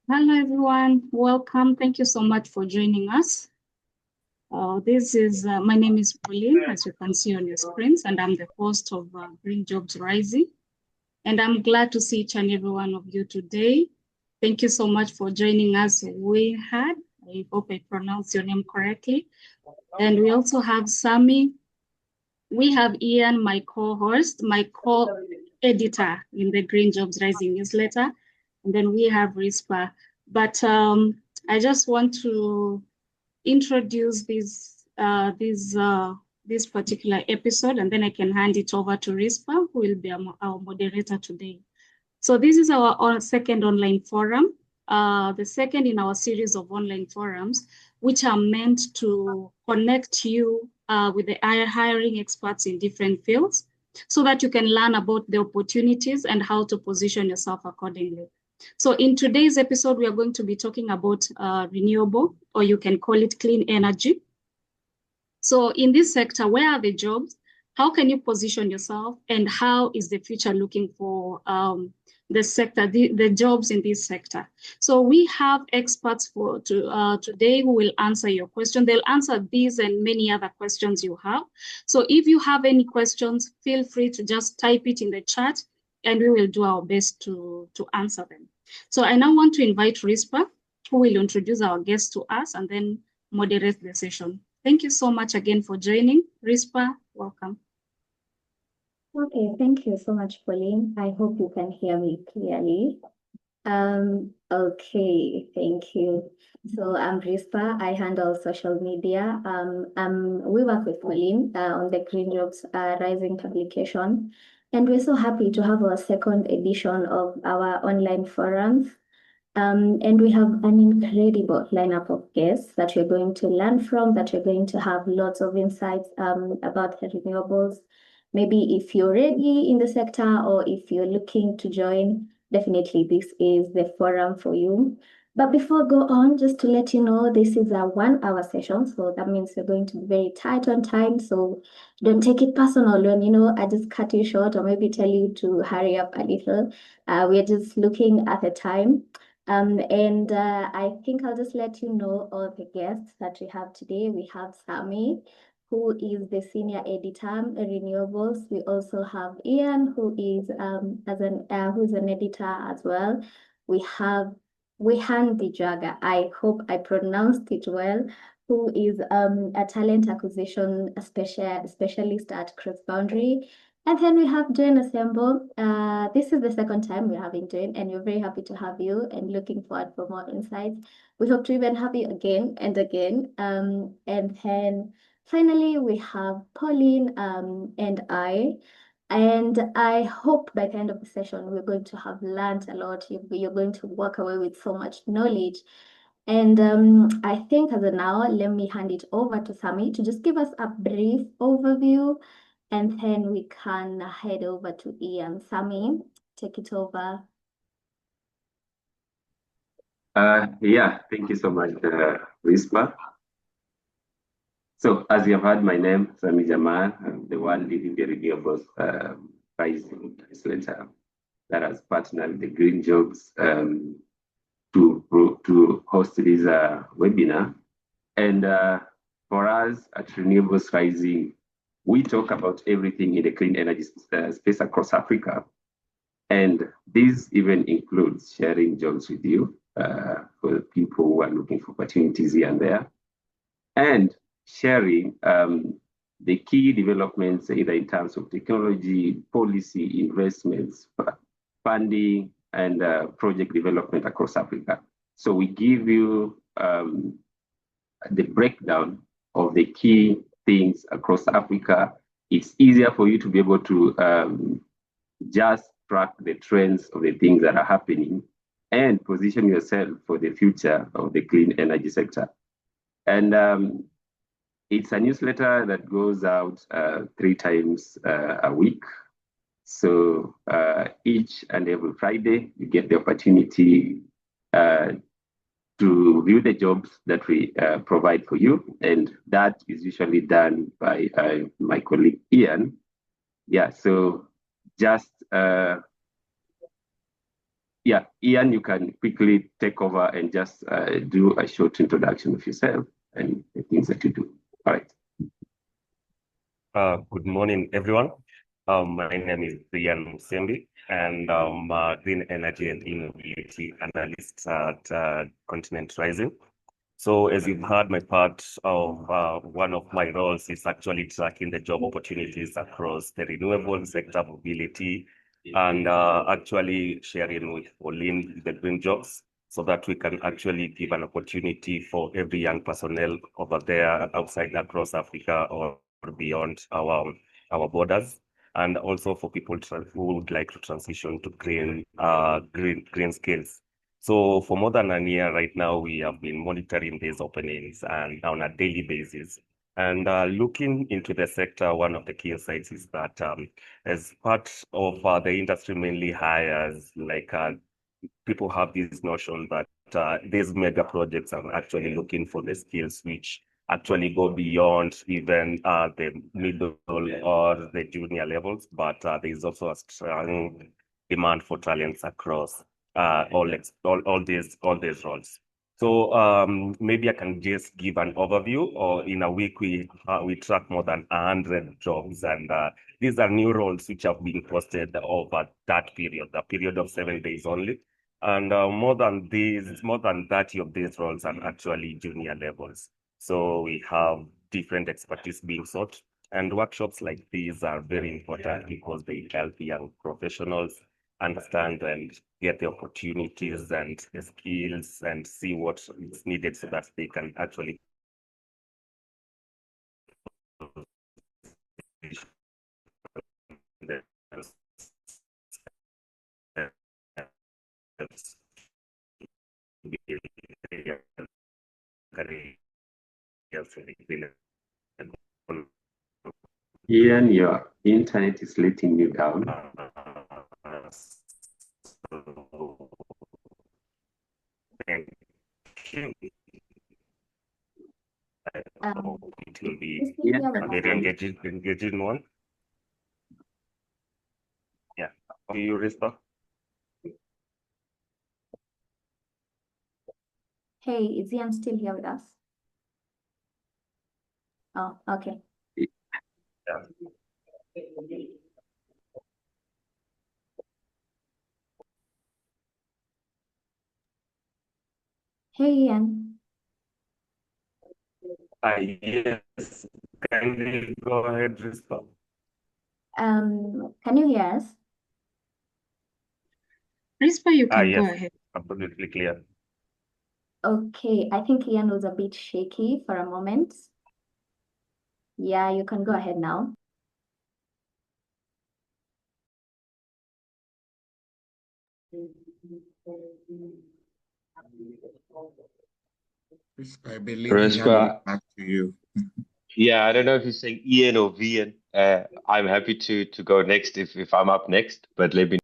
Hello, everyone. Welcome. Thank you so much for joining us. My name is Pauline, as you can see on your screens, and I'm the host of Green Jobs Rising. And I'm glad to see each and every one of you today. Thank you so much for joining us. I hope I pronounced your name correctly. And we also have Sami. We have Ian, my co-host, my co-editor in the Green Jobs Rising newsletter. And then we have Rispa. But I just want to introduce this particular episode, and then I can hand it over to Rispa, who will be our moderator today. So this is our second online forum, the second in our series of online forums, which are meant to connect you with the hiring experts in different fields so that you can learn about the opportunities and how to position yourself accordingly. So in today's episode, we are going to be talking about renewable, or you can call it clean energy. So in this sector, where are the jobs? How can you position yourself? And how is the future looking for the sector, the jobs in this sector? So we have experts today who will answer your question. They'll answer these and many other questions you have. So if you have any questions, feel free to just type it in the chat and we will do our best to answer them. So I now want to invite Rispa, who will introduce our guest to us and then moderate the session. Thank you so much again for joining. Rispa, welcome. Okay, thank you so much, Pauline. I hope you can hear me clearly. Okay, thank you. So I'm Rispa. I handle social media. We work with Pauline on the Green Jobs Rising publication. And we're so happy to have our second edition of our online forums. And we have an incredible lineup of guests that you're going to learn from, that you're going to have lots of insights about the renewables. Maybe if you're already in the sector or if you're looking to join, definitely this is the forum for you. But before I go on, just to let you know, this is a 1 hour session. So that means we're going to be very tight on time. So don't take it personal when, I just cut you short or maybe tell you to hurry up a little. We're just looking at the time. And I think I'll just let you know all the guests that we have today. We have Sami, who is the senior editor at Renewables. We also have Ian, who is who's an editor as well. We have Wihan Dijaga. I hope I pronounced it well. Who is a talent acquisition specialist at Cross Boundary. And then we have Jane Assemble. This is the second time we're having Jane, and we're very happy to have you and looking forward for more insights. We hope to even have you again and again. And then finally, we have Pauline and I. And I hope by the end of the session, we're going to have learned a lot. You're going to walk away with so much knowledge. And I think as of now, let me hand it over to Sami to just give us a brief overview, and then we can head over to Ian. Sami, take it over. Yeah, thank you so much, Rispa. So as you have heard my name, Sami Jamal, I'm the one leading the Renewables Rising newsletter that has partnered with the Green Jobs to host this webinar. And for us at Renewables Rising, we talk about everything in the clean energy space across Africa. And this even includes sharing jobs with you for people who are looking for opportunities here and there, and sharing the key developments, either in terms of technology, policy, investments, funding, and project development across Africa. So we give you the breakdown of the key things across Africa. It's easier for you to be able to just track the trends of the things that are happening and position yourself for the future of the clean energy sector. And it's a newsletter that goes out 3 times a week. So each and every Friday, you get the opportunity to view the jobs that we provide for you. And that is usually done by my colleague, Ian. Yeah, so just yeah, Ian, you can quickly take over and just do a short introduction of yourself and the things that you do. All right. Good morning, everyone. My name is Ian Msembi, and I'm a Green Energy and E-Mobility Analyst at Continent Rising. So as you've heard, my part of one of my roles is actually tracking the job opportunities across the renewable sector, mobility, and actually sharing with Pauline the green jobs so that we can actually give an opportunity for every young personnel over there outside across Africa or beyond our borders, and also for people who would like to transition to green skills. So for more than a year right now, we have been monitoring these openings and on a daily basis. And looking into the sector, one of the key insights is that as part of the industry mainly hires, like people have this notion that these mega projects are actually looking for the skills which actually go beyond even the middle or the junior levels, but there is also a strong demand for talents across all these roles. So maybe I can just give an overview. Or in a week we track more than 100 jobs, and these are new roles which have been posted over that period, the period of 7 days only. And more than 30 of these roles are actually junior levels. So we have different expertise being sought. And workshops like these are very important because they help young professionals understand and get the opportunities and the skills and see what is needed so that they can actually Ian, your internet is letting you down. Thank you. It will be Yeah. a very engaging one. Yeah. Do you respond? Hey, is Ian still here with us? Oh, okay. Yeah. Hey, Ian. Yes. Can you go ahead, respond? Can you hear us? Rispa, you can go Yes, ahead. absolutely clear. Okay, I think Ian was a bit shaky for a moment. Yeah, you can go ahead now. I believe he handed it back to you. Yeah, I don't know if you're saying Ian or Vian. I'm happy to go next if I'm up next, but let me.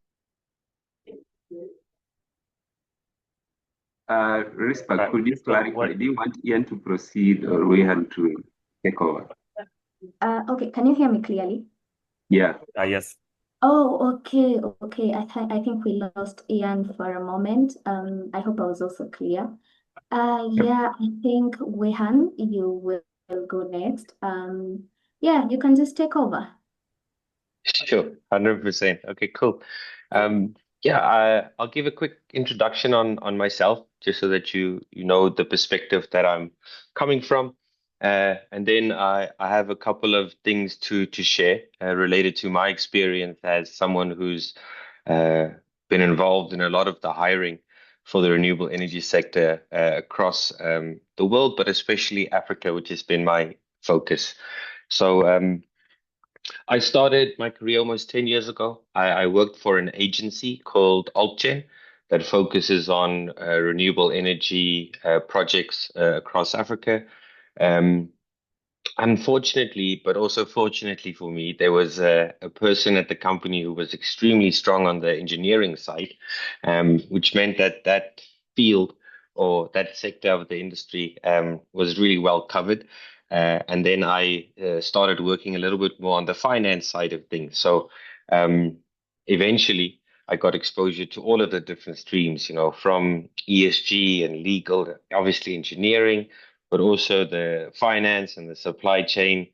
Rispa, could you clarify? Do you want Ian to proceed or we have to take over? Okay, can you hear me clearly? Yeah. Yes. Oh, okay, okay. I think we lost Ian for a moment. I hope I was also clear. Yeah, I think Wehan, you will go next. Yeah, you can just take over. Sure, 100%. Okay, cool. I'll give a quick introduction on myself, just so that you know the perspective that I'm coming from. And then I have a couple of things to share related to my experience as someone who's been involved in a lot of the hiring for the renewable energy sector across the world, but especially Africa, which has been my focus. So I started my career almost 10 years ago. I worked for an agency called Altgen that focuses on renewable energy projects across Africa. Um, Unfortunately, but also fortunately for me, there was a person at the company who was extremely strong on the engineering side, which meant that that field or that sector of the industry was really well covered. And then I started working a little bit more on the finance side of things. So eventually, I got exposure to all of the different streams, from ESG and legal, obviously engineering, but also the finance and the supply chain,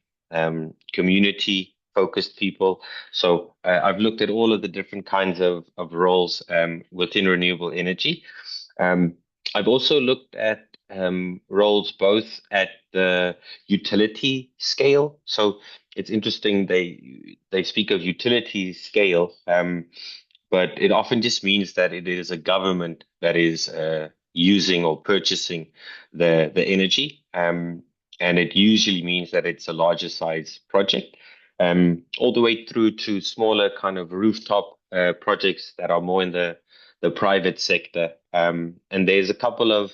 community focused people. So I've looked at all of the different kinds of roles within renewable energy. I've also looked at roles both at the utility scale. So it's interesting they speak of utility scale, but it often just means that it is a government that is using or purchasing the energy, and it usually means that it's a larger size project, all the way through to smaller kind of rooftop projects that are more in the private sector. And there's a couple of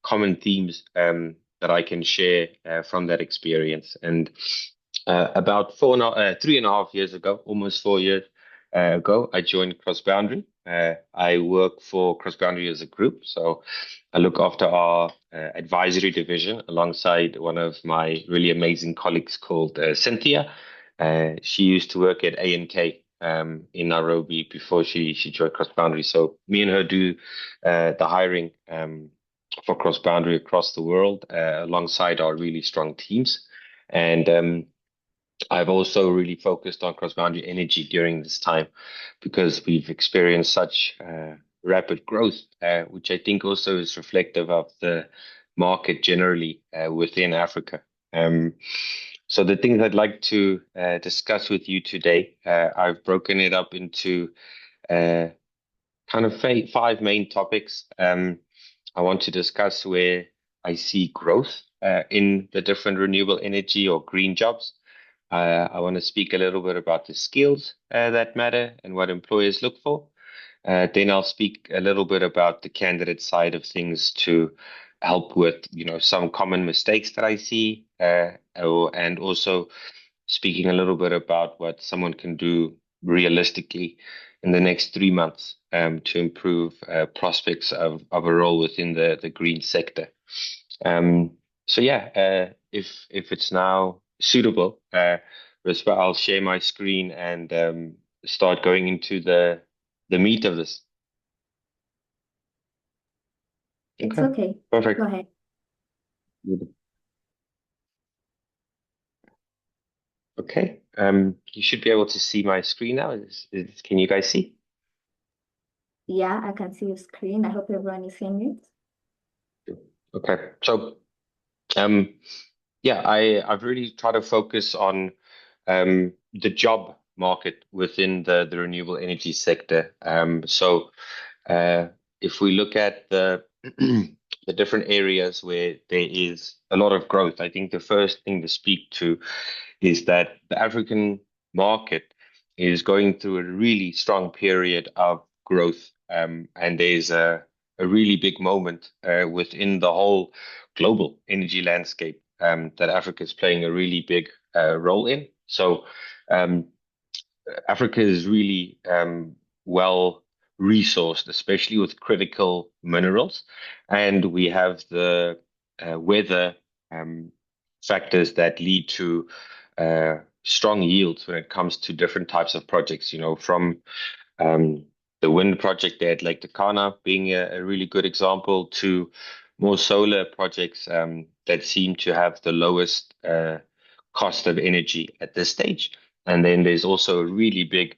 common themes that I can share from that experience. And about 3.5 years ago, almost 4 years ago, I joined Cross Boundary. I work for Cross Boundary as a group, so I look after our advisory division alongside one of my really amazing colleagues called Cynthia. She used to work at A&K in Nairobi before she joined Cross Boundary. So me and her do the hiring for Cross Boundary across the world alongside our really strong teams. And I've also really focused on cross-boundary energy during this time because we've experienced such rapid growth, which I think also is reflective of the market generally within Africa. So the things I'd like to discuss with you today, I've broken it up into kind of five main topics. I want to discuss where I see growth in the different renewable energy or green jobs. I want to speak a little bit about the skills that matter and what employers look for. Then I'll speak a little bit about the candidate side of things to help with, some common mistakes that I see, and also speaking a little bit about what someone can do realistically in the next 3 months to improve prospects of a role within the green sector. So yeah, if it's now suitable, Rispa, I'll share my screen and start going into the meat of this. It's okay. Perfect. Go ahead. Okay. You should be able to see my screen now. Can you guys see? Yeah, I can see your screen. I hope everyone is seeing it. Okay. So, yeah, I've really tried to focus on the job market within the renewable energy sector. So, if we look at the the different areas where there is a lot of growth, I think the first thing to speak to is that the African market is going through a really strong period of growth, and there's a really big moment within the whole global energy landscape that Africa is playing a really big role in. So Africa is really well resourced, especially with critical minerals, and we have the weather factors that lead to strong yields when it comes to different types of projects. From the wind project there at Lake Turkana being a really good example to more solar projects that seem to have the lowest cost of energy at this stage. And then there's also a really big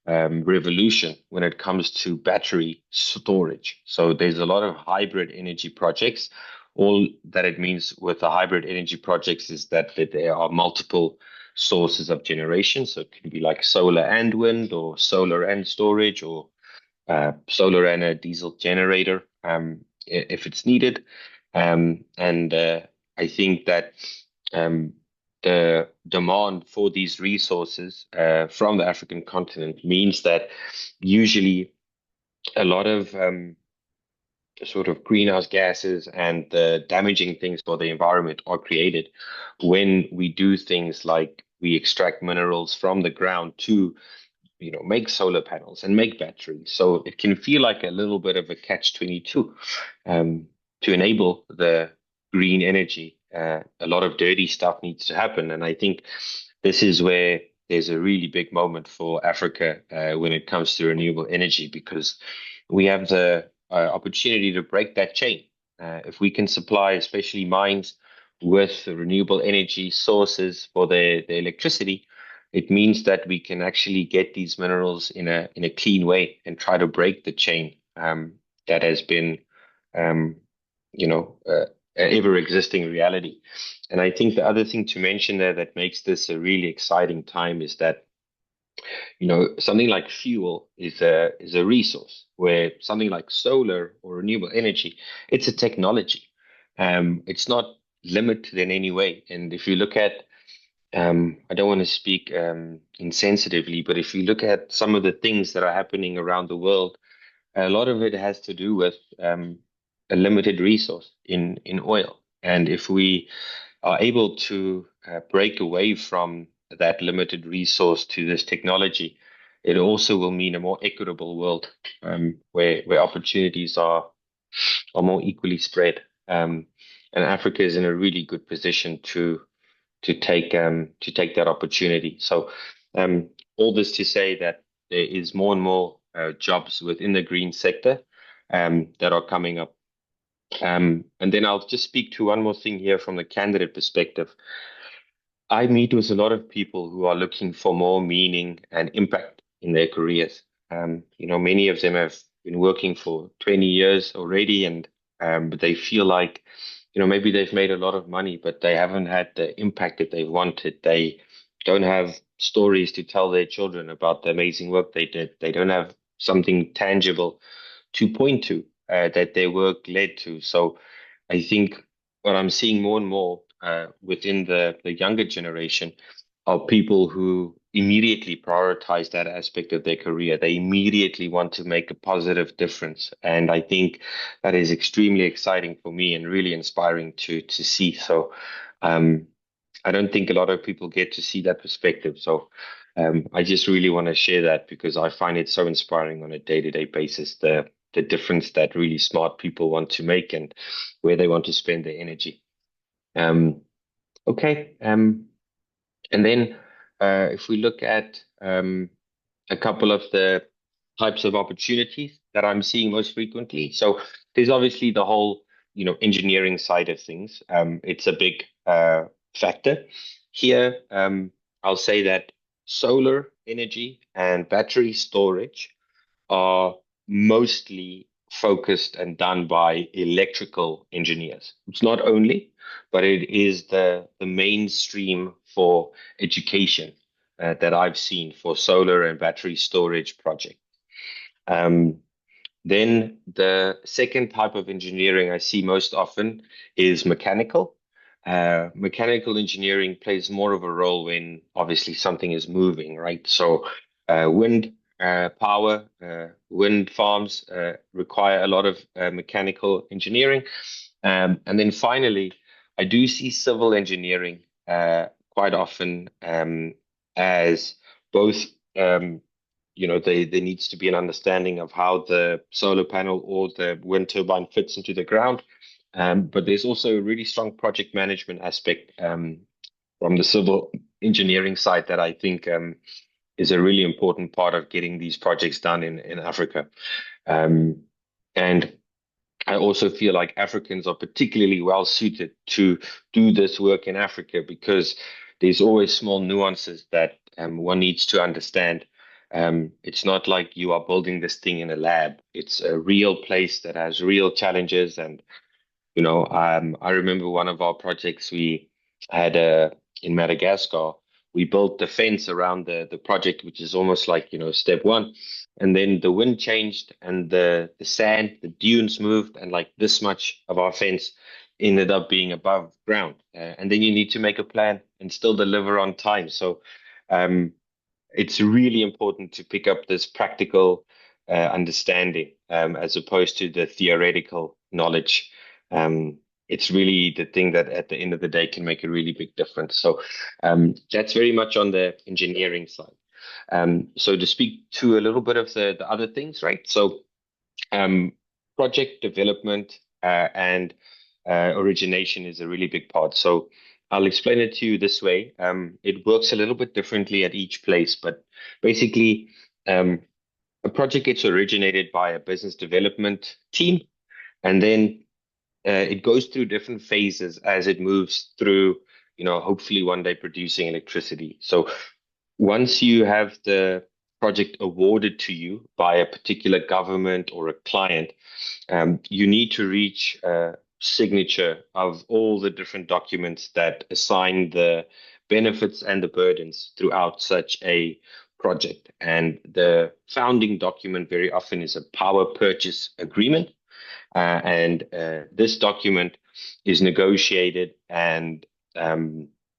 revolution when it comes to battery storage. So there's a lot of hybrid energy projects. All that it means with the hybrid energy projects is that there are multiple sources of generation. So it can be like solar and wind, or solar and storage, or solar and a diesel generator if it's needed. And I think that the demand for these resources from the African continent means that usually a lot of sort of greenhouse gases and the damaging things for the environment are created when we do things like we extract minerals from the ground to make solar panels and make batteries. So it can feel like a little bit of a catch-22 to enable the green energy. A lot of dirty stuff needs to happen. And I think this is where there's a really big moment for Africa when it comes to renewable energy, because we have the opportunity to break that chain. If we can supply, especially mines, with renewable energy sources for their electricity, it means that we can actually get these minerals in a clean way and try to break the chain that has been, um, an ever-existing reality. And I think the other thing to mention there that makes this a really exciting time is that, something like fuel is a resource, where something like solar or renewable energy, it's a technology. It's not limited in any way. And if you look at, I don't want to speak insensitively, but if you look at some of the things that are happening around the world, a lot of it has to do with a limited resource in oil. And if we are able to break away from that limited resource to this technology, it also will mean a more equitable world, where opportunities are more equally spread. And Africa is in a really good position to take that opportunity. So all this to say that there is more and more jobs within the green sector that are coming up. And then I'll just speak to one more thing here from the candidate perspective. I meet with a lot of people who are looking for more meaning and impact in their careers. Many of them have been working for 20 years already, and but they feel like, maybe they've made a lot of money, but they haven't had the impact that they wanted. They don't have stories to tell their children about the amazing work they did. They don't have something tangible to point to that their work led to. So I think what I'm seeing more and more within the younger generation are people who immediately prioritize that aspect of their career. They immediately want to make a positive difference. And I think that is extremely exciting for me and really inspiring to see. So I don't think a lot of people get to see that perspective. So I just really want to share that because I find it so inspiring on a day-to-day basis, the difference that really smart people want to make and where they want to spend their energy. Okay. And then if we look at a couple of the types of opportunities that I'm seeing most frequently. So there's obviously the whole, engineering side of things. It's a big factor. Here, I'll say that solar energy and battery storage are mostly focused and done by electrical engineers. It's not only, but it is the mainstream for education that I've seen for solar and battery storage projects. Then the second type of engineering I see most often is mechanical. Mechanical engineering plays more of a role when obviously something is moving, right? So wind power, wind farms require a lot of mechanical engineering. And then finally, I do see civil engineering quite often as both, there needs to be an understanding of how the solar panel or the wind turbine fits into the ground. But there's also a really strong project management aspect from the civil engineering side that I think is a really important part of getting these projects done in Africa. And I also feel like Africans are particularly well suited to do this work in Africa because there's always small nuances that one needs to understand. It's not like you are building this thing in a lab. It's a real place that has real challenges. And, I remember one of our projects we had in Madagascar. We built the fence around the project, which is almost like, step one. And then the wind changed and the sand, the dunes moved, and like this much of our fence ended up being above ground. And then you need to make a plan and still deliver on time. So it's really important to pick up this practical understanding as opposed to the theoretical knowledge. It's really the thing that at the end of the day can make a really big difference. So that's very much on the engineering side. So to speak to a little bit of the other things, right? So project development and origination is a really big part. So I'll explain it to you this way. It works a little bit differently at each place, but basically, a project gets originated by a business development team, and then it goes through different phases as it moves through, hopefully one day producing electricity. So once you have the project awarded to you by a particular government or a client, you need to reach a signature of all the different documents that assign the benefits and the burdens throughout such a project. And the founding document very often is a power purchase agreement. And this document is negotiated and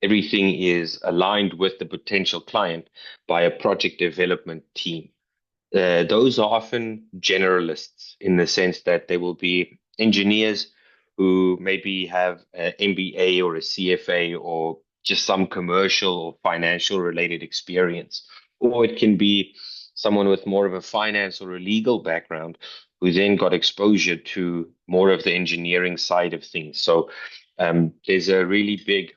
everything is aligned with the potential client by a project development team. Those are often generalists in the sense that they will be engineers who maybe have an MBA or a CFA or just some commercial or financial related experience. Or it can be someone with more of a finance or a legal background who then got exposure to more of the engineering side of things. So there's a really big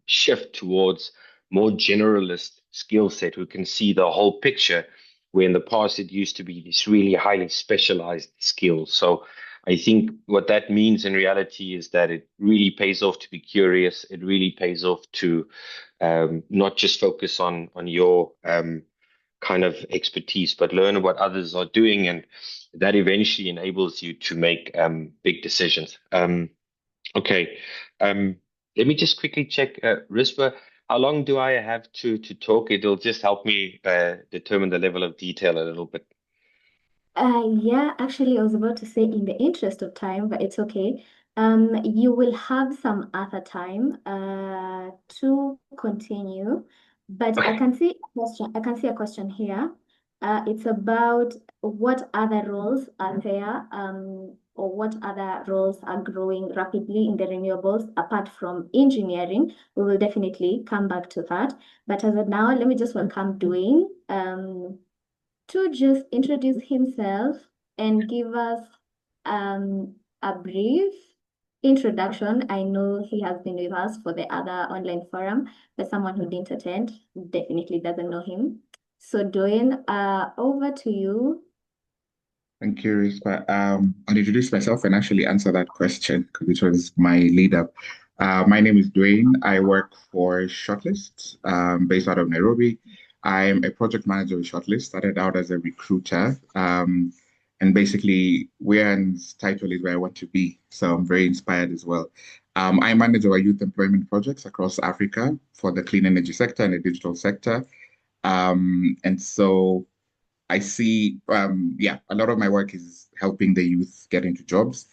shift towards more generalist skill set who can see the whole picture, where in the past it used to be these really highly specialized skills. So I think what that means in reality is that it really pays off to be curious. It really pays off to not just focus on your kind of expertise, but learn what others are doing, and that eventually enables you to make big decisions. Okay. Um, Let me just quickly check, Rispa, how long do I have to talk? It'll just help me determine the level of detail a little bit. Yeah, actually, I was about to say in the interest of time, but it's okay. You will have some other time to continue, but I Okay. can see a question. I can see a question here. It's about what other roles are there, or what other roles are growing rapidly in the renewables apart from engineering. We will definitely come back to that. But as of now, let me just welcome Dwayne. To just introduce himself and give us a brief introduction. I know he has been with us for the other online forum, but someone who didn't attend definitely doesn't know him. So, Dwayne, over to you. Thank you, Rispa. I'll introduce myself and actually answer that question, which was my lead up. My name is Dwayne. I work for Shortlist, based out of Nairobi. I'm a project manager with Shortlist, started out as a recruiter. And basically, where's title is where I want to be. So I'm very inspired as well. I manage our youth employment projects across Africa for the clean energy sector and the digital sector. And so I see, yeah, a lot of my work is helping the youth get into jobs.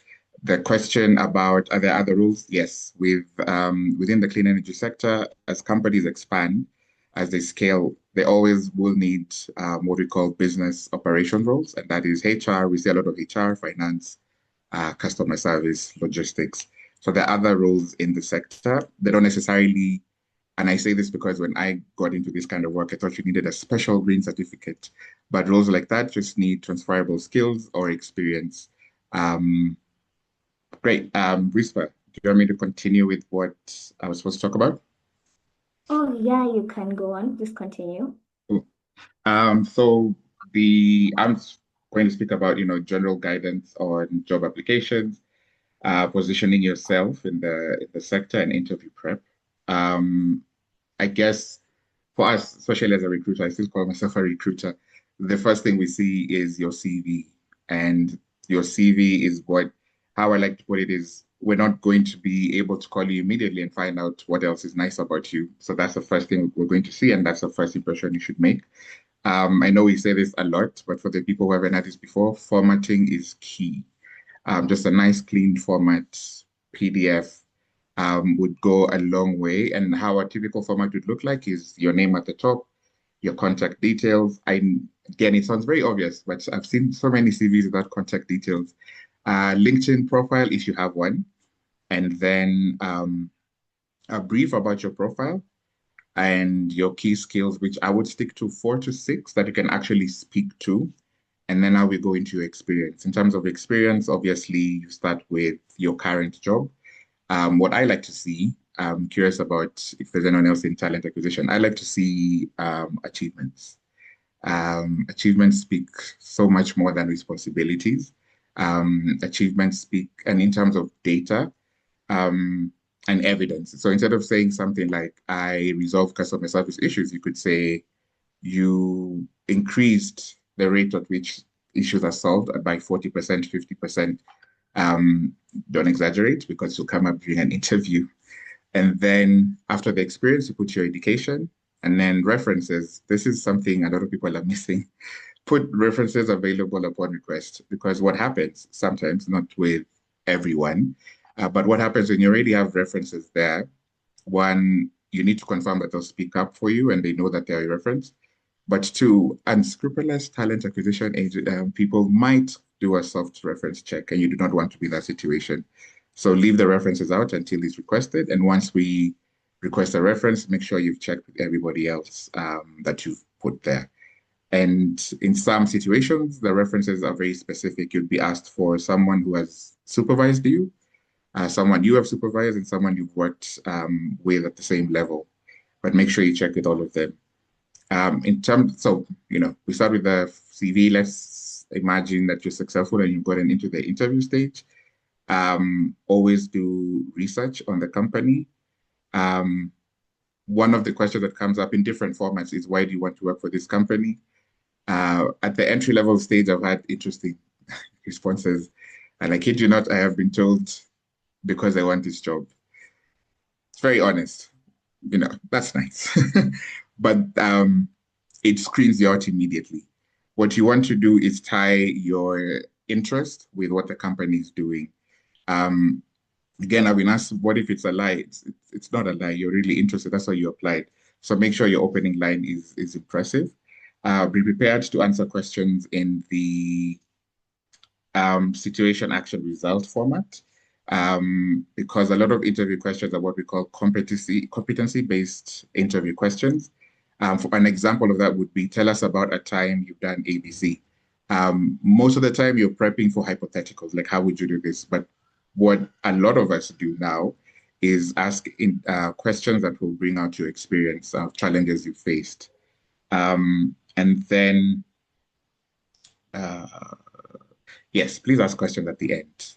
The question about are there other rules? Yes, within the clean energy sector, as companies expand, as they scale, they always will need what we call business operation roles, and that is HR. We see a lot of HR, finance, customer service, logistics. So there are other roles in the sector. They don't necessarily, and I say this because when I got into this kind of work, I thought you needed a special green certificate. But roles like that just need transferable skills or experience. Um, Great. Rispa, do you want me to continue with what I was supposed to talk about? Oh, yeah, you can go on. Just continue. Cool. So I'm going to speak about, general guidance on job applications, positioning yourself in the sector and interview prep. Um, I guess for us, especially as a recruiter, I still call myself a recruiter. The first thing we see is your CV, and your CV is how I like to put it is we're not going to be able to call you immediately and find out what else is nice about you. So that's the first thing we're going to see, and that's the first impression you should make. I know we say this a lot, but for the people who haven't had this before, formatting is key. Just a nice, clean format PDF would go a long way. And how a typical format would look like is your name at the top, your contact details. Again, it sounds very obvious, but I've seen so many CVs without contact details. LinkedIn profile, if you have one, and then a brief about your profile and your key skills, which I would stick to 4 to 6 that you can actually speak to. And then now we go into your experience. In terms of experience, obviously, you start with your current job. What I like to see I'm curious about if there's anyone else in talent acquisition. I like to see achievements. Achievements speak so much more than responsibilities. Achievements speak, and in terms of data, um, and evidence. So instead of saying something like, I resolve customer service issues, you could say, you increased the rate at which issues are solved by 40%, 50%. Don't exaggerate because you'll come up during an interview. And then after the experience, you put your education and then references. This is something a lot of people are missing. Put references available upon request, because what happens sometimes, not with everyone, but what happens when you already have references there, one, you need to confirm that they'll speak up for you and they know that they're a reference. But two, unscrupulous talent acquisition people might do a soft reference check, and you do not want to be in that situation. So leave the references out until it's requested. And once we request a reference, make sure you've checked with everybody else that you've put there. And in some situations, the references are very specific. You'd be asked for someone who has supervised you, someone you have supervised, and someone you've worked with at the same level. But make sure you check with all of them. So, we start with the CV. Let's imagine that you're successful and you've gotten into the interview stage. Always do research on the company. One of the questions that comes up in different formats is, why do you want to work for this company? At the entry-level stage, I've had interesting responses. And I kid you not, I have been told, because I want this job. It's very honest. That's nice. But it screens you out immediately. What you want to do is tie your interest with what the company is doing. Again, I've been asked, what if it's a lie? It's not a lie. You're really interested. That's why you applied. So make sure your opening line is impressive. Be prepared to answer questions in the situation, action, result format. Because a lot of interview questions are what we call competency-based interview questions. For an example of that would be, tell us about a time you've done ABC. Most of the time you're prepping for hypotheticals, like how would you do this? But what a lot of us do now is ask questions that will bring out your experience of challenges you faced. And then, yes, please ask questions at the end.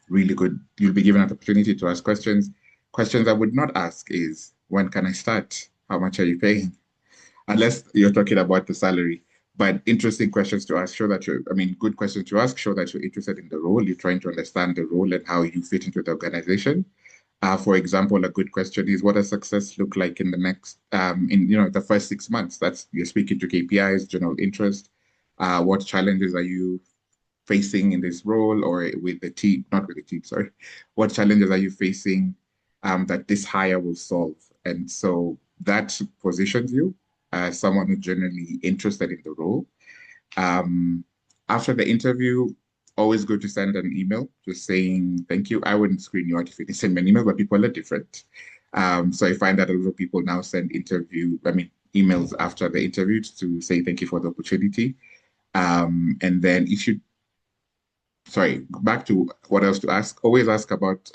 Really good. You'll be given an opportunity to ask questions. Questions I would not ask is, when can I start? How much are you paying? Unless you're talking about the salary. But interesting questions to ask, good questions to ask, show that you're interested in the role, you're trying to understand the role and how you fit into the organization. For example, a good question is, what does success look like in the next, the first 6 months? That's, you're speaking to KPIs, general interest. What challenges are you facing in this role, or with the team, not with the team, sorry. What challenges are you facing that this hire will solve? And so that positions you as someone who's generally interested in the role. After the interview, always good to send an email just saying thank you. I wouldn't screen you out if you didn't send me an email, but people are different. So I find that a lot of people now send emails after the interview to say thank you for the opportunity. And then back to what else to ask. Always ask about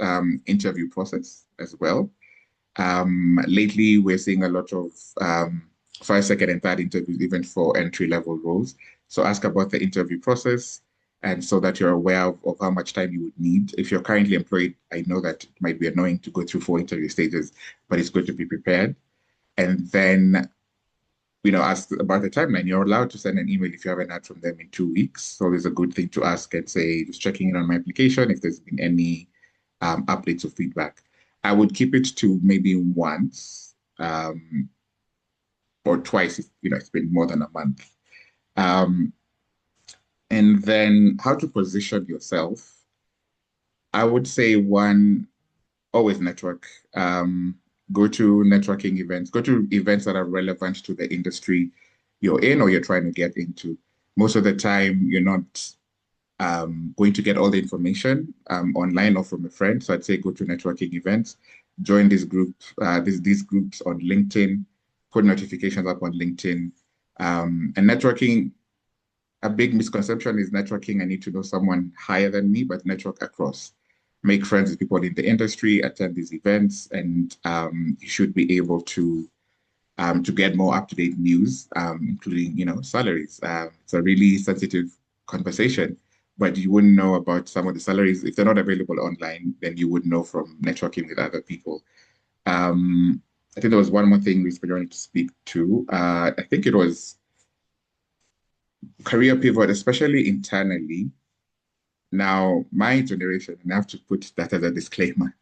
interview process as well. Lately, we're seeing a lot of 1st, 2nd, and 3rd interviews, even for entry-level roles. So ask about the interview process, and so that you're aware of how much time you would need. If you're currently employed, I know that it might be annoying to go through 4 interview stages, but it's good to be prepared. And then, ask about the timeline. You're allowed to send an email if you haven't heard from them in 2 weeks. So it's a good thing to ask and say, just checking in on my application if there's been any updates or feedback. I would keep it to maybe once or twice if it's been more than a month. And then how to position yourself. I would say one, always network. Go to networking events. Go to events that are relevant to the industry you're in or you're trying to get into. Most of the time, you're not going to get all the information online or from a friend. So I'd say go to networking events, join these groups on LinkedIn, put notifications up on LinkedIn. And networking, a big misconception is networking, I need to know someone higher than me, but network across. make friends with people in the industry, attend these events, and you should be able to get more up-to-date news, including, salaries. It's a really sensitive conversation, but you wouldn't know about some of the salaries. If they're not available online, then you would know from networking with other people. I think there was one more thing we wanted to speak to. I think it was career pivot, especially internally. Now, my generation, and I have to put that as a disclaimer,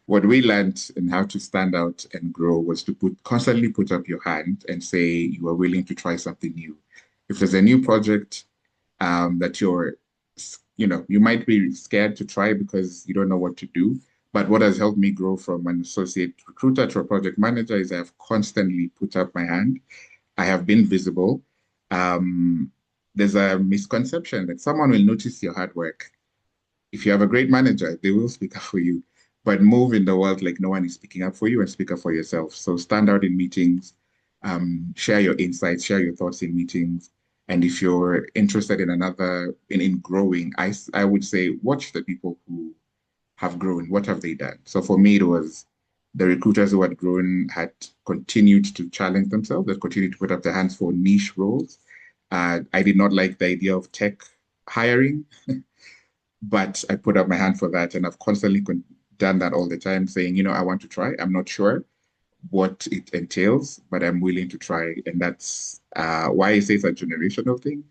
what we learned in how to stand out and grow was to constantly put up your hand and say you are willing to try something new. If there's a new project that you might be scared to try because you don't know what to do. But what has helped me grow from an associate recruiter to a project manager is I've constantly put up my hand. I have been visible. There's a misconception that someone will notice your hard work. If you have a great manager, they will speak up for you. But move in the world like no one is speaking up for you, and speak up for yourself. So stand out in meetings, share your insights, share your thoughts in meetings. And if you're interested in growing, I would say watch the people who have grown. What have they done? So for me, it was the recruiters who had grown, had continued to challenge themselves, that continued to put up their hands for niche roles. I did not like the idea of tech hiring, but I put up my hand for that, and I've constantly done that all the time, saying, I want to try. I'm not sure what it entails, but I'm willing to try. And that's why I say it's a generational thing.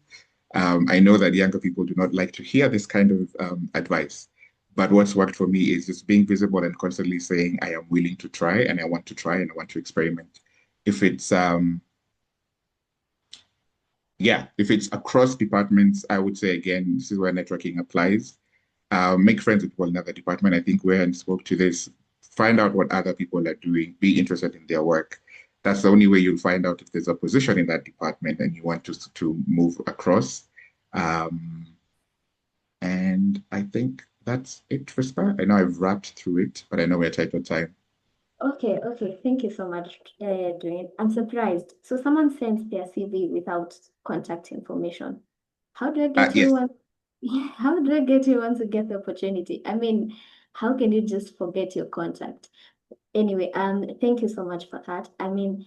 I know that younger people do not like to hear this kind of advice, but what's worked for me is just being visible and constantly saying, I am willing to try, and I want to try, and I want to experiment. If it's across departments, I would say, again, this is where networking applies. Make friends with people in another department. I think Wehan spoke to this. Find out what other people are doing. Be interested in their work. That's the only way you'll find out if there's a position in that department and you want to move across. And I think that's it for Spa. I know I've wrapped through it, but I know we're tight on time. Okay. Thank you so much, Dwayne. I'm surprised. So someone sent their CV without contact information. How do I get you Yes. one? How do I get you once to get the opportunity? I mean, how can you just forget your contact? Anyway, thank you so much for that. I mean,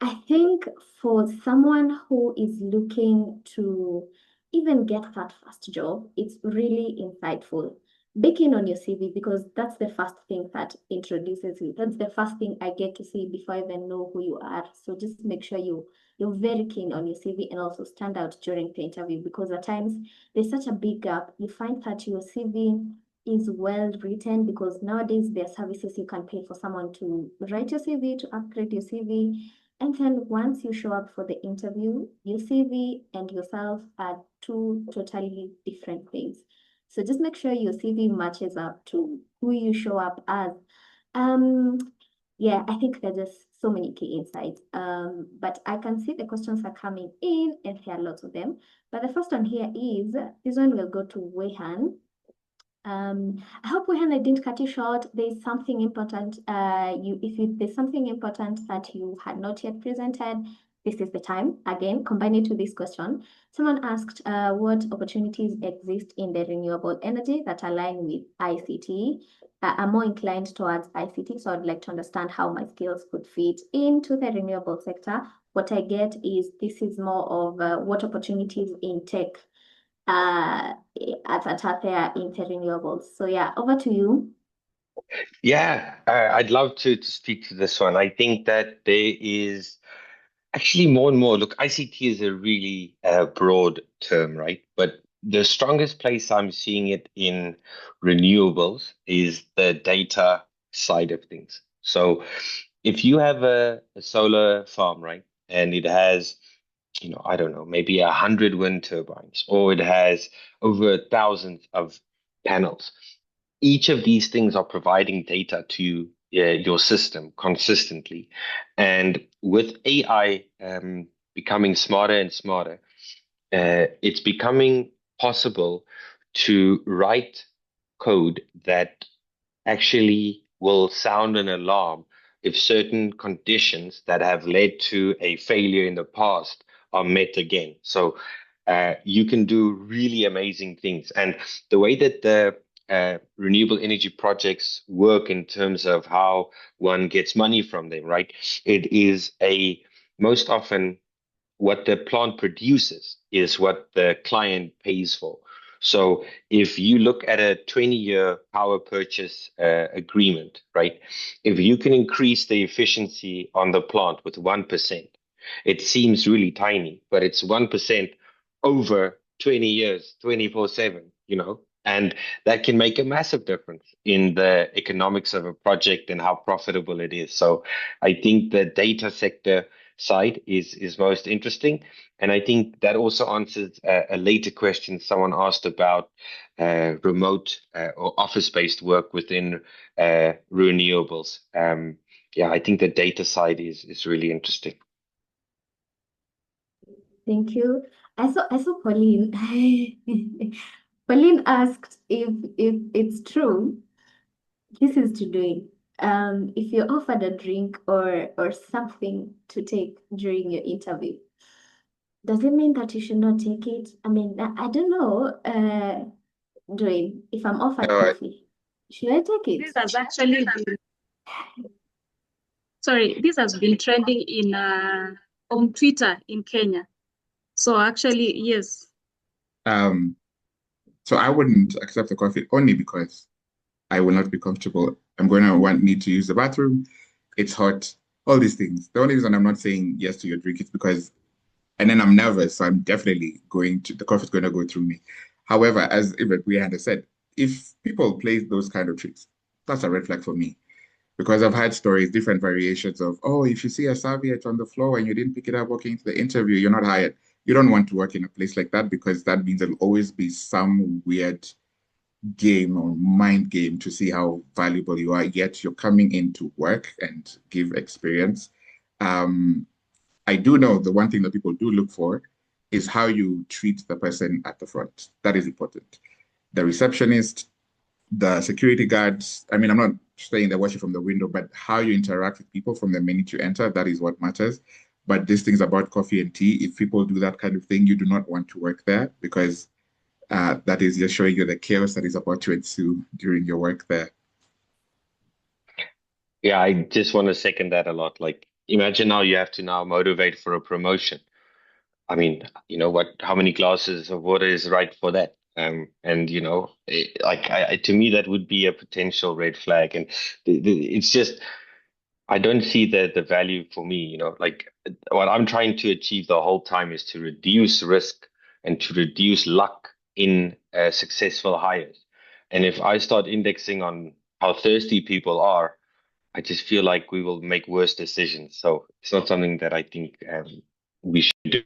I think for someone who is looking to even get that first job, it's really insightful. Be keen on your CV because that's the first thing that introduces you. That's the first thing I get to see before I even know who you are. So just make sure you're very keen on your CV and also stand out during the interview because at times there's such a big gap. You find that your CV is well written because nowadays there are services you can pay for someone to write your CV, to upgrade your CV. And then once you show up for the interview, your CV and yourself are two totally different things. So just make sure your CV matches up to who you show up as. Yeah, I think there's just so many key insights. But I can see the questions are coming in, and there are lots of them. But the first one here is this one will go to Wehan. I hope Wehan, I didn't cut you short. There's something important. There's something important that you had not yet presented, this is the time. Again, combine it with this question. Someone asked what opportunities exist in the renewable energy that align with ICT. I'm more inclined towards ICT, so I'd like to understand how my skills could fit into the renewable sector. What I get is this is more of what opportunities in tech that are there in the renewables. So yeah, over to you. Yeah, I'd love to speak to this one. I think that there is actually more and more. Look, ICT is a really broad term, right? But the strongest place I'm seeing it in renewables is the data side of things. So if you have a solar farm, right, and it has, I don't know, maybe 100 wind turbines, or it has over 1,000 of panels. Each of these things are providing data to your system consistently. And with AI becoming smarter and smarter, it's becoming possible to write code that actually will sound an alarm if certain conditions that have led to a failure in the past are met again. So you can do really amazing things. And the way that the renewable energy projects work in terms of how one gets money from them, right? It is most often what the plant produces is what the client pays for. So if you look at a 20-year power purchase agreement, right? If you can increase the efficiency on the plant with 1%, it seems really tiny, but it's 1% over 20 years, 24/7, and that can make a massive difference in the economics of a project and how profitable it is. So I think the data sector side is most interesting. And I think that also answers a later question someone asked about remote or office-based work within renewables. Yeah, I think the data side is really interesting. Thank you. I saw Pauline. Pauline asked if it's true. This is to do. If you're offered a drink or something to take during your interview, does it mean that you should not take it? I mean, I don't know, Dwayne, if I'm offered No, coffee, should I take This it? has actually been, this has been trending in on Twitter in Kenya. So actually, yes. so I wouldn't accept the coffee only because I will not be comfortable. I'm going to need to use the bathroom. It's hot, all these things. The only reason I'm not saying yes to your drink is because, and then I'm nervous, so I'm definitely the coffee's going to go through me. However, as we had said, if people play those kind of tricks, that's a red flag for me. Because I've had stories, different variations of, oh, if you see a serviette on the floor and you didn't pick it up walking into the interview, you're not hired. You don't want to work in a place like that because that means there'll always be some weird game or mind game to see how valuable you are, yet you're coming in to work and give experience. I do know the one thing that people do look for is how you treat the person at the front. That is important. The receptionist, the security guards, I mean, I'm not saying they're watching from the window, but how you interact with people from the minute you enter, that is what matters. But these things about coffee and tea, if people do that kind of thing, you do not want to work there because that is just showing you the chaos that is about to ensue during your work there. Yeah, I just want to second that a lot. Like, imagine now you have to now motivate for a promotion. I mean, how many glasses of water is right for that? And to me, that would be a potential red flag. And it's just, I don't see the value for me, like what I'm trying to achieve the whole time is to reduce risk and to reduce luck in successful hires. And if I start indexing on how thirsty people are, I just feel like we will make worse decisions. So it's not something that I think we should do.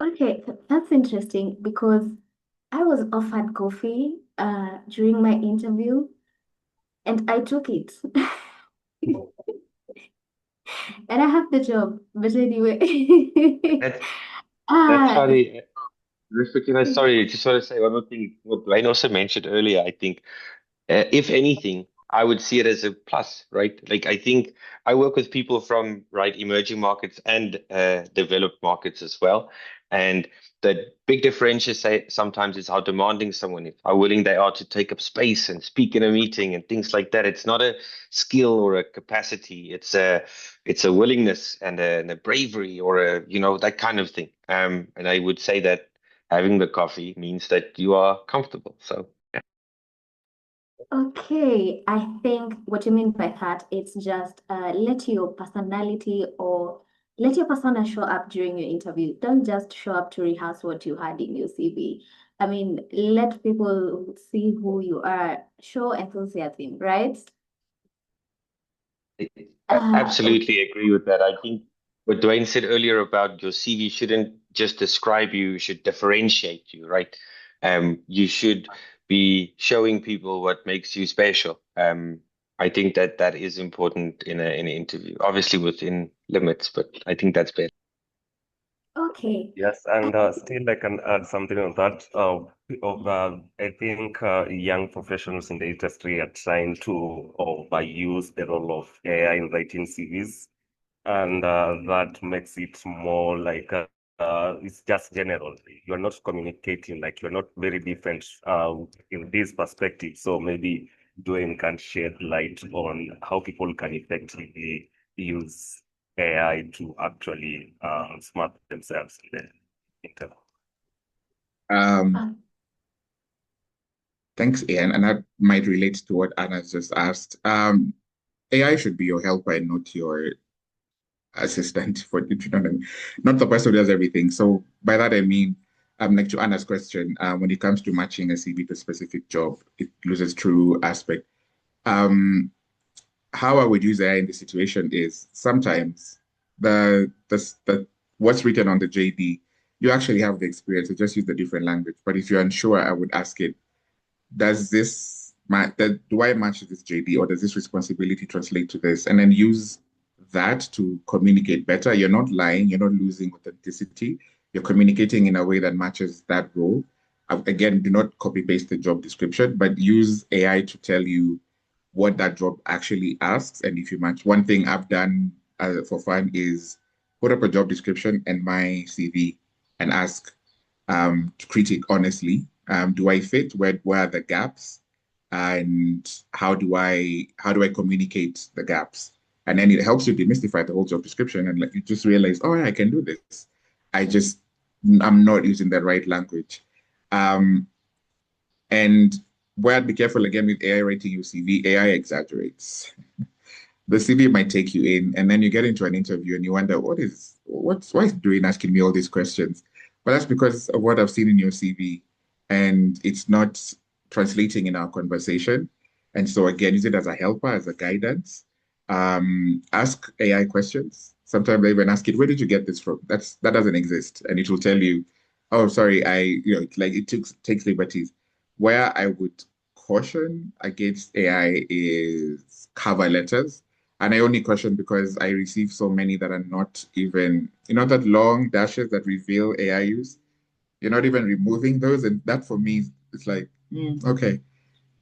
Okay, that's interesting because I was offered coffee during my interview and I took it. And I have the job. But anyway. That's uh, funny. Sorry, I just want to say one more thing. What Dwayne also mentioned earlier, I think if anything, I would see it as a plus, right? Like I think I work with people from emerging markets and developed markets as well, and the big differentiator sometimes is how demanding someone is, how willing they are to take up space and speak in a meeting and things like that. It's not a skill or a capacity; it's a willingness and a bravery or that kind of thing. And I would say that having the coffee means that you are comfortable. So. okay, I think what you mean by that, it's just let your personality or let your persona show up during your interview. Don't just show up to rehearse what you had in your CV. I mean, let people see who you are. Show enthusiasm, right? I Okay. absolutely agree with that. I think what Dwayne said earlier about your CV shouldn't just describe you, it should differentiate you, right? You should be showing people what makes you special. I think that is important in an interview, obviously within limits, but I think that's better. Okay. Yes, and still I can add something on that. I think young professionals in the industry are trying to overuse the role of AI in writing CVs, and that makes it more like it's just general. You're not communicating, like you're not very different in this perspective. So maybe Dwayne can shed light on how people can effectively use AI to actually smart themselves in the internet. Thanks, Ian. And that might relate to what Anna's just asked. AI should be your helper and not your assistant for, if you know what I mean, not the person who does everything. So by that I mean, like to Anna's question, when it comes to matching a CV to a specific job, it loses true aspect. How I would use AI in this situation is sometimes the what's written on the JD, you actually have the experience, you just use the different language. But if you're unsure, I would ask it, does this do I match this JD, or does this responsibility translate to this? And then use that to communicate better. You're not lying, you're not losing authenticity. You're communicating in a way that matches that role. Again, do not copy paste the job description, but use AI to tell you what that job actually asks. And if you match, one thing I've done for fun is put up a job description and my CV and ask to critique honestly. Do I fit? Where are the gaps? And how do I communicate the gaps? And then it helps you demystify the whole job description, and like you just realize, oh yeah, I can do this. I'm not using the right language. And where I'd be careful again with AI writing your CV, AI exaggerates. The CV might take you in, and then you get into an interview and you wonder, why is doing asking me all these questions? But that's because of what I've seen in your CV, and it's not translating in our conversation. And so again, use it as a helper, as a guidance. Ask AI questions. Sometimes I even ask it, where did you get this from? That doesn't exist. And it will tell you, oh, sorry, like it takes liberties. Where I would caution against AI is cover letters. And I only caution because I receive so many that are not even, that long dashes that reveal AI use. You're not even removing those. And that for me, it's like, okay.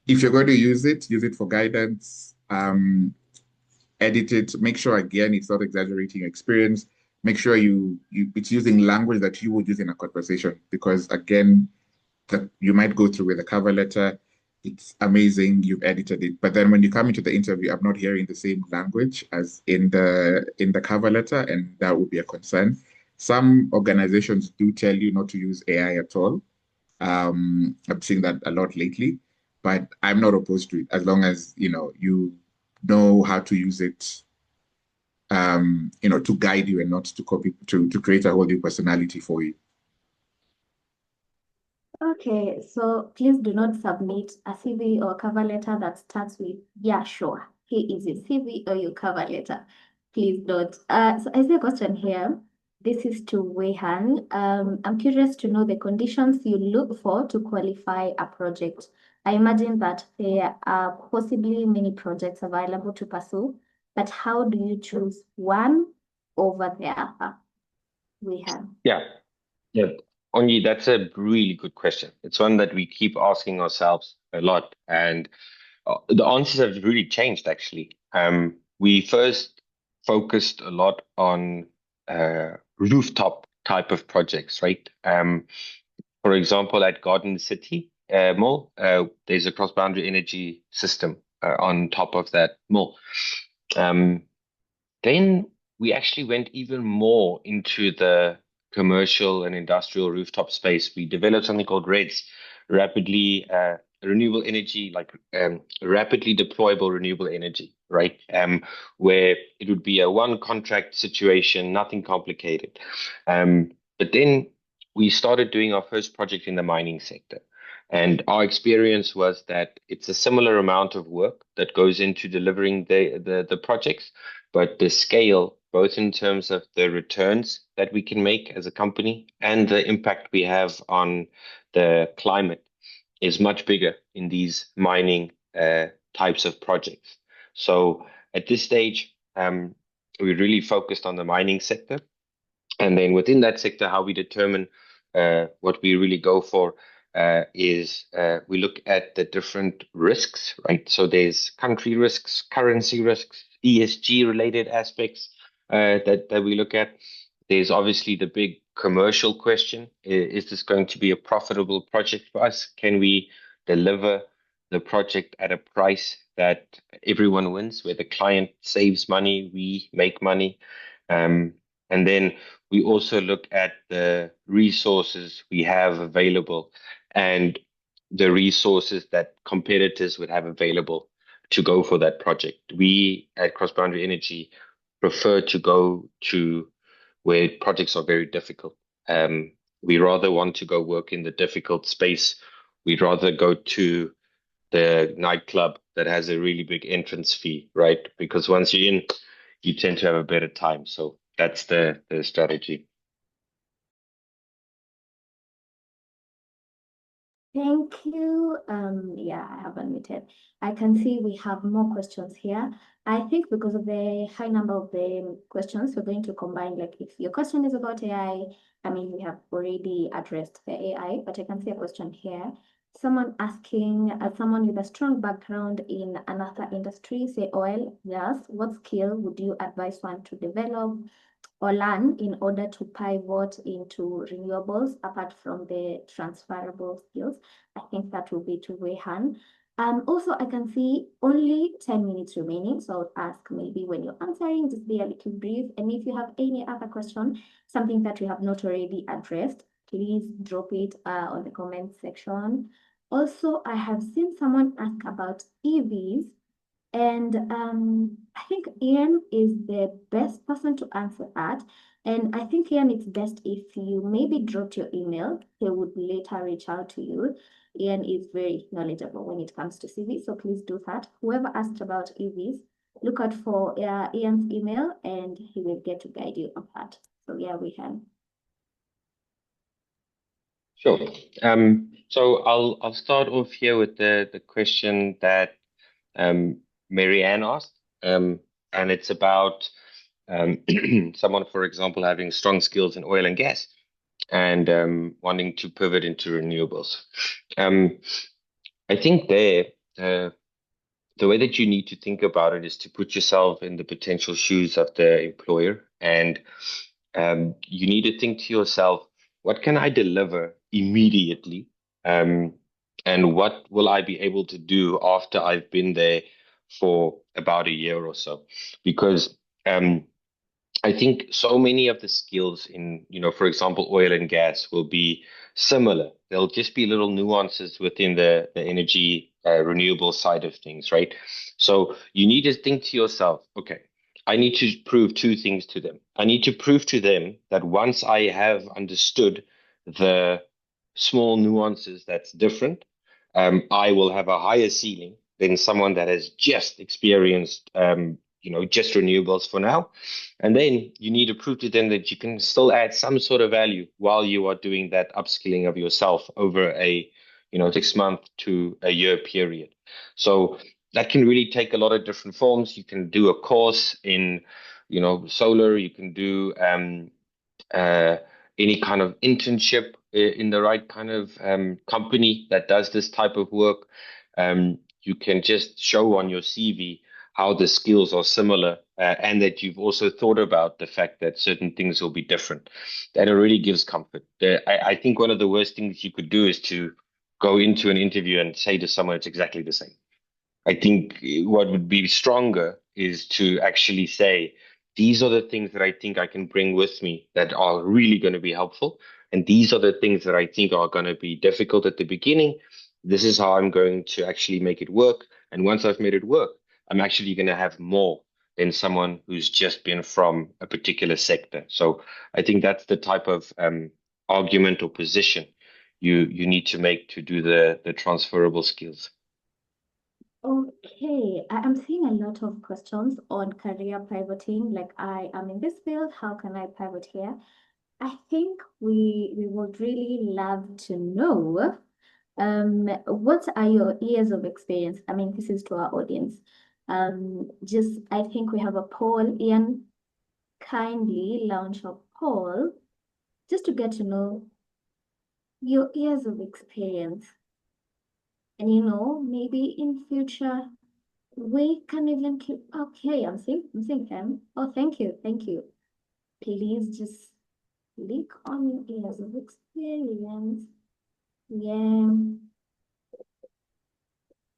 If you're going to use it for guidance, edit it, make sure again, it's not exaggerating your experience. Make sure it's using language that you would use in a conversation, because again, you might go through with a cover letter. It's amazing, you've edited it, but then when you come into the interview, I'm not hearing the same language as in the cover letter, and that would be a concern. Some organizations do tell you not to use AI at all. I'm seeing that a lot lately, but I'm not opposed to it as long as you know how to use it, to guide you and not to copy to create a whole new personality for you. Okay, so please do not submit a CV or cover letter that starts with, yeah, sure. Here is your CV or your cover letter. Please don't. So I see a question here. This is to Weihan. I'm curious to know the conditions you look for to qualify a project. I imagine that there are possibly many projects available to pursue, but how do you choose one over the other? Weihan. Yeah. Onyi, that's a really good question. It's one that we keep asking ourselves a lot, and the answers have really changed actually. We first focused a lot on rooftop type of projects, right? For example, at Garden City Mall, there's a cross-boundary energy system on top of that mall. Then we actually went even more into the commercial and industrial rooftop space. We developed something called REDS, rapidly renewable energy, like rapidly deployable renewable energy, right? Where it would be a one contract situation, nothing complicated. But then we started doing our first project in the mining sector. And our experience was that it's a similar amount of work that goes into delivering the projects, but the scale, both in terms of the returns that we can make as a company and the impact we have on the climate, is much bigger in these mining types of projects. So at this stage, we really focused on the mining sector. And then within that sector, how we determine what we really go for is we look at the different risks, right? So there's country risks, currency risks, ESG related aspects that we look at. There's obviously the big commercial question. Is this going to be a profitable project for us? Can we deliver the project at a price that everyone wins, where the client saves money, we make money? And then we also look at the resources we have available and the resources that competitors would have available to go for that project. We at Cross Boundary Energy prefer to go to where projects are very difficult. We rather want to go work in the difficult space. We'd rather go to the nightclub that has a really big entrance fee, right? Because once you're in, you tend to have a better time. So that's the strategy. Thank you. Yeah, I have unmuted. I can see we have more questions here. I think because of the high number of the questions, we're going to combine, like if your question is about AI, I mean, we have already addressed the AI, but I can see a question here. Someone asking, someone with a strong background in another industry, say oil, gas, what skill would you advise one to develop or learn in order to pivot into renewables apart from the transferable skills? I think that will be to Rehan. Also, I can see only 10 minutes remaining, so I'll ask maybe when you're answering, just be a little brief. And if you have any other question, something that we have not already addressed, please drop it on the comment section. Also, I have seen someone ask about EVs. And I think Ian is the best person to answer that. And I think, Ian, it's best if you maybe dropped your email. He would later reach out to you. Ian is very knowledgeable when it comes to CV, so please do that. Whoever asked about EVs, look out for Ian's email and he will get to guide you on that. So yeah, we can. Sure. So I'll start off here with the question that Marianne asked, and it's about someone, for example, having strong skills in oil and gas and wanting to pivot into renewables. I think the way that you need to think about it is to put yourself in the potential shoes of the employer, and you need to think to yourself, what can I deliver immediately? And what will I be able to do after I've been there for about a year or so? Because I think so many of the skills in, for example, oil and gas will be similar. There'll just be little nuances within the energy renewable side of things, right? So you need to think to yourself, okay, I need to prove two things to them. I need to prove to them that once I have understood the small nuances that's different, I will have a higher ceiling than someone that has just experienced, just renewables for now. And then you need to prove to them that you can still add some sort of value while you are doing that upskilling of yourself over a, 6 month to a year period. So that can really take a lot of different forms. You can do a course in, solar. You can do any kind of internship in the right kind of company that does this type of work. You can just show on your CV how the skills are similar and that you've also thought about the fact that certain things will be different. And it really gives comfort. I think one of the worst things you could do is to go into an interview and say to someone it's exactly the same. I think what would be stronger is to actually say, these are the things that I think I can bring with me that are really going to be helpful. And these are the things that I think are going to be difficult at the beginning. This is how I'm going to actually make it work. And once I've made it work, I'm actually going to have more than someone who's just been from a particular sector. So I think that's the type of argument or position you need to make to do the transferable skills. Okay, I'm seeing a lot of questions on career pivoting. Like, I am in this field, how can I pivot here? I think we would really love to know what are your years of experience? I mean, this is to our audience. Just I think we have a poll. Ian, kindly launch a poll just to get to know your years of experience. And maybe in future we can even keep, okay, I'm seeing them. Oh, thank you. Please just click on years of experience. Yeah, I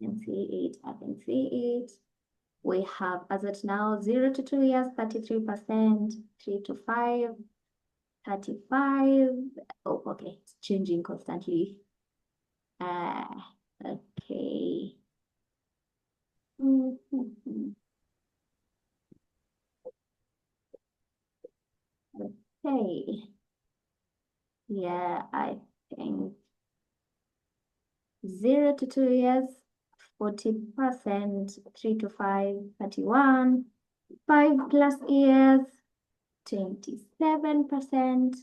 can see it. I can see it. We have, as at now, 0 to 2 years, 33%, 3 to 5, 35. Oh, okay, it's changing constantly. Okay. Okay. Yeah, I think 0 to 2 years, 40%, 3 to 5, 31, 5+ years, 27%.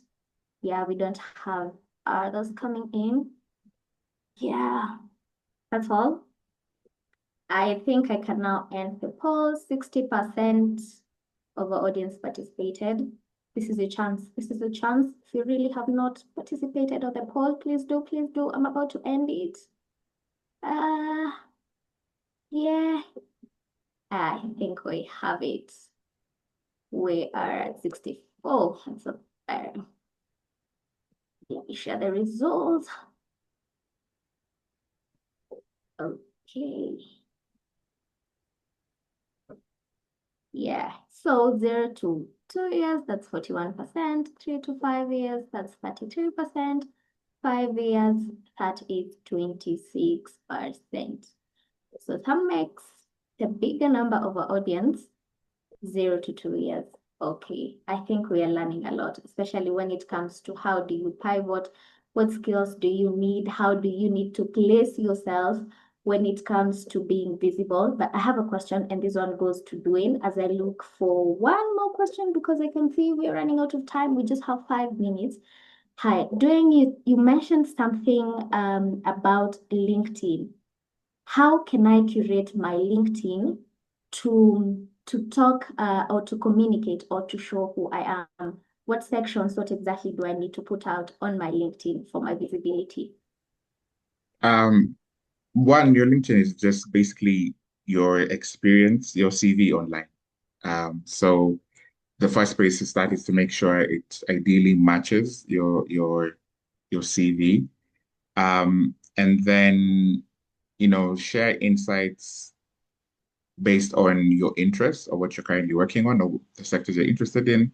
Yeah, we don't have others coming in. Yeah, that's all. I think I can now end the poll. 60% of our audience participated. This is a chance. This is a chance. If you really have not participated on the poll, please do, please do. I'm about to end it. Yeah, I think we have it. We are at 64. So, let me share the results. Okay. Yeah, so 0 to 2 years, that's 41%. 3 to 5 years, that's 32%. 5 years, that is 26%. So that makes the bigger number of our audience 0 to 2 years. Okay, I think we are learning a lot, especially when it comes to how do you pivot, what skills do you need, how do you need to place yourself when it comes to being visible. But I have a question, and this one goes to Dwayne as I look for one more question because I can see we're running out of time. We just have 5 minutes. Hi, Dwayne, you mentioned something about LinkedIn. How can I curate my LinkedIn to talk or to communicate or to show who I am? What sections, what exactly do I need to put out on my LinkedIn for my visibility? One, your LinkedIn is just basically your experience, your CV online. So the first place to start is to make sure it ideally matches your CV. And then, share insights based on your interests or what you're currently working on or the sectors you're interested in,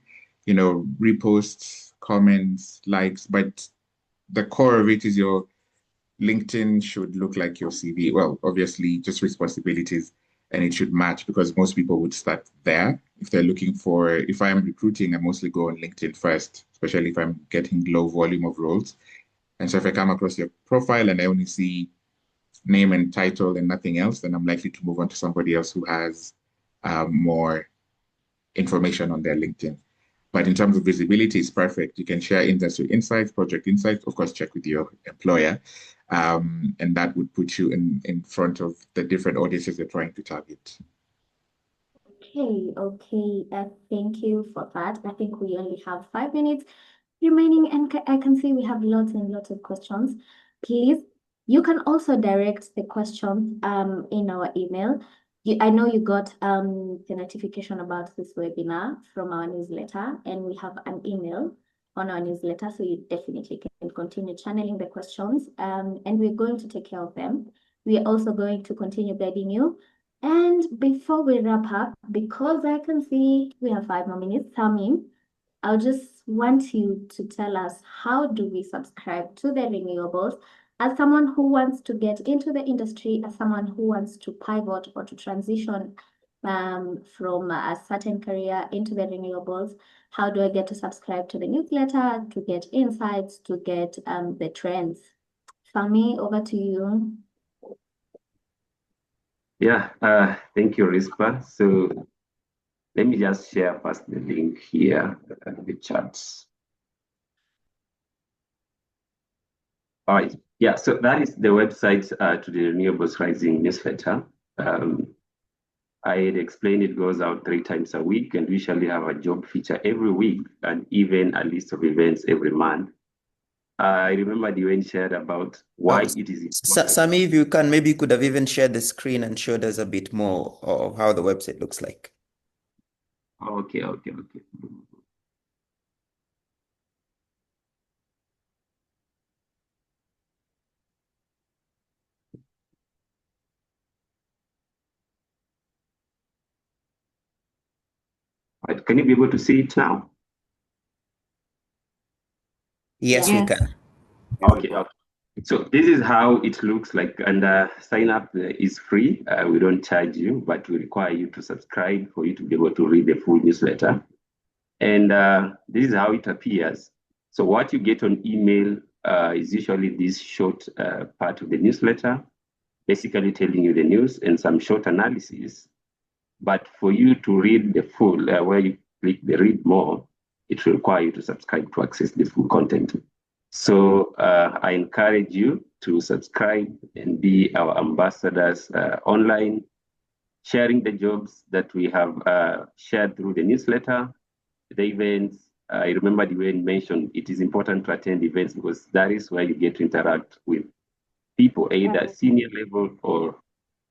reposts, comments, likes, but the core of it is your LinkedIn should look like your CV. Well, obviously, just responsibilities, and it should match because most people would start there. If they're looking for, if I'm recruiting, I mostly go on LinkedIn first, especially if I'm getting low volume of roles. And so if I come across your profile and I only see name and title and nothing else, then I'm likely to move on to somebody else who has more information on their LinkedIn. But in terms of visibility, it's perfect. You can share industry insights, project insights, of course, check with your employer. And that would put you in front of the different audiences you're trying to target. Okay. Thank you for that. I think we only have 5 minutes remaining, and I can see we have lots and lots of questions. Please, you can also direct the questions in our email. I know you got the notification about this webinar from our newsletter, and we have an email on our newsletter, so you definitely can continue channeling the questions, and we're going to take care of them. We are also going to continue guiding you. And before we wrap up, because I can see we have 5 more minutes, Sami, I'll just want you to tell us, how do we subscribe to the Renewables? As someone who wants to get into the industry, as someone who wants to pivot or to transition from a certain career into the Renewables, how do I get to subscribe to the newsletter, to get insights, to get the trends? Fami, over to you. Yeah, thank you, Rispa. So let me just share first the link here, the charts. All right, yeah, so that is the website to the Renewables Rising newsletter. I had explained it goes out 3 times a week, and we usually have a job feature every week and even a list of events every month. I remember Dwayne shared about why it is important. Sami, if you can, maybe you could have even shared the screen and showed us a bit more of how the website looks like. Okay. Right. Can you be able to see it now? Yes, we Yes. can. Okay. Okay. So this is how it looks like, and sign up is free. We don't charge you, but we require you to subscribe for you to be able to read the full newsletter. And this is how it appears. So what you get on email is usually this short part of the newsletter, basically telling you the news and some short analysis. But for you to read the full, where you click the read more, it will require you to subscribe to access the full content. So I encourage you to subscribe and be our ambassadors online, sharing the jobs that we have shared through the newsletter, the events. I remember Dwayne mentioned it is important to attend events because that is where you get to interact with people, either senior level or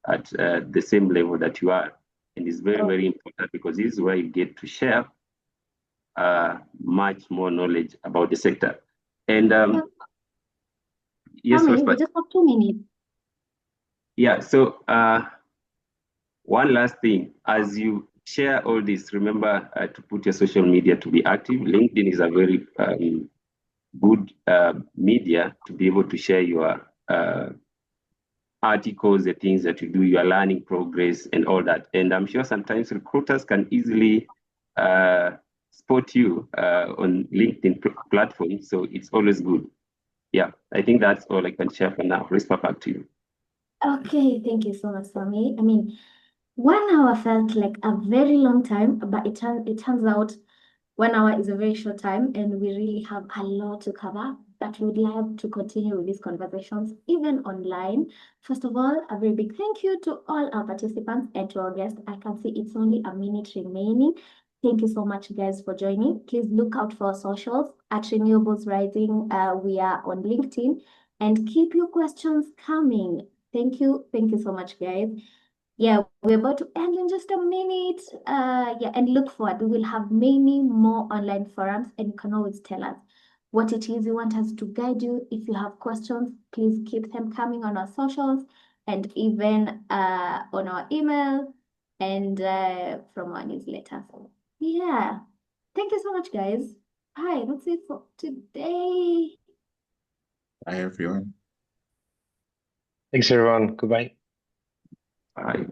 at the same level that you are. And it's very, very important because this is where you get to share much more knowledge about the sector. And yes, Tommy, we just have 2 minutes. yeah. So one last thing, as you share all this, remember to put your social media to be active. LinkedIn is a very good media to be able to share your articles, the things that you do, your learning progress, and all that. And I'm sure sometimes recruiters can easily spot you on LinkedIn platform. So it's always good. Yeah, I think that's all I can share for now. Rispa, back to you. Okay, thank you so much, Tommy. I mean, 1 hour felt like a very long time, but it turns out 1 hour is a very short time, and we really have a lot to cover. But we'd love to continue with these conversations, even online. First of all, a very big thank you to all our participants and to our guests. I can see it's only a minute remaining. Thank you so much, guys, for joining. Please look out for our socials at Renewables Rising. We are on LinkedIn, and keep your questions coming. Thank you. Thank you so much, guys. Yeah, we're about to end in just a minute. Yeah, and look forward. We will have many more online forums, and you can always tell us what it is you want us to guide you. If you have questions, please keep them coming on our socials and even on our email and from our newsletter. Yeah. Thank you so much, guys. Bye. That's it for today. Bye, everyone. Thanks, everyone. Goodbye. Bye.